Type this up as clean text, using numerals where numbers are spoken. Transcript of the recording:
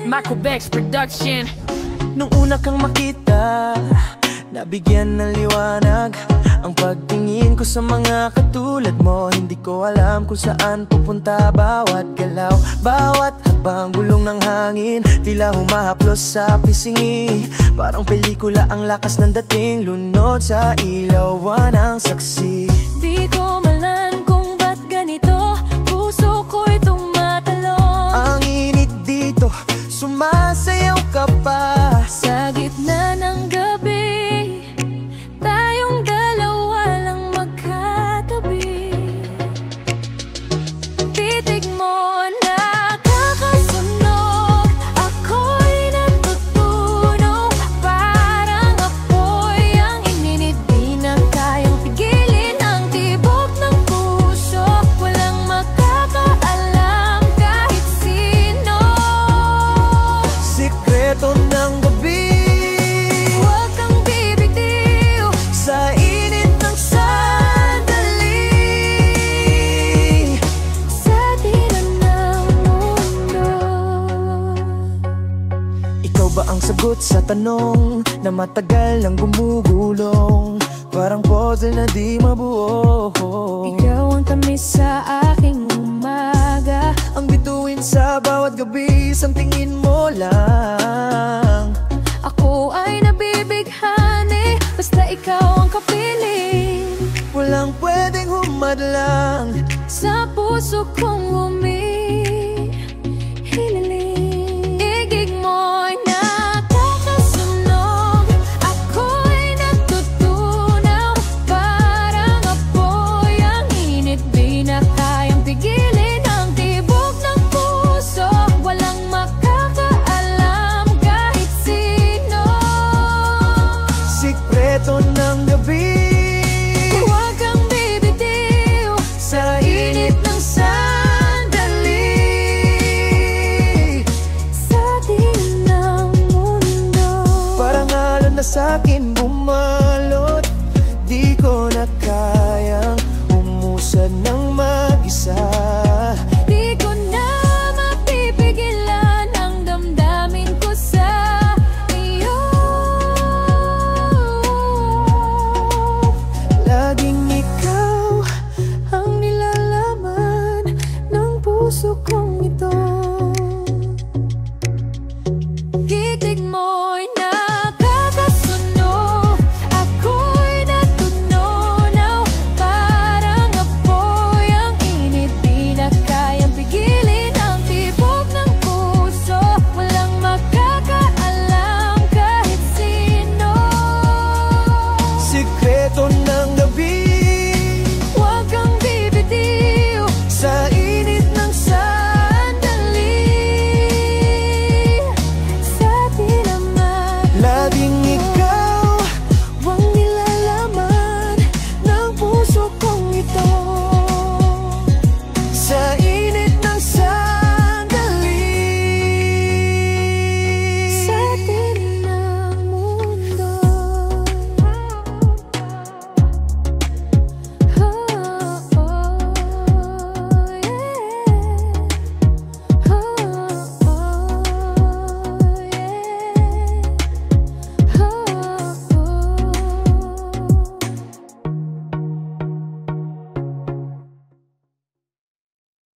Michael Beck's production. Nung una kang makita, nabigyan ng liwanag ang pagtingin ko sa mga katulad mo. Hindi ko alam kung saan pupunta bawat galaw, bawat habang gulong ng hangin. Tila humahaplos sa pisngi, parang pelikula ang lakas ng dating. Lunod sa ilawan ang saksi. Di ko malan kung ba't ganito, puso ko'y tumatalon. Ang init dito, sumasayaw ka pa. Sa gitna ng gabi, tayong dalawa lang magkatabi. Titig mo nakakasunog, ako'y natutunaw. Parang apoy ang ininit, di na kayang pigilin ang tibok ng puso. Walang makakaalam kahit sino. Sikreto ng gabi, Huwag kang bibitiw sa init ng sandali. sa tira ng mundo. Ikaw ba ang sagot sa tanong na matagal nang gumugulong? Parang puzzle na di mabuo. Ikaw ang tamis sa aking umaga, Ang bituin sa bawat gabi, isang tingin mo lang. ako ay nabibighani, basta ikaw ang kapiling. Walang pwedeng humadlang. Sa puso kong humihililing. Igig mo'y nakakasunog, ako'y natutunaw. Parang apoy ang init, di na kayang pigilin ang tibok ng puso. Walang makakaalam kahit sino. Sikreto ng gabi,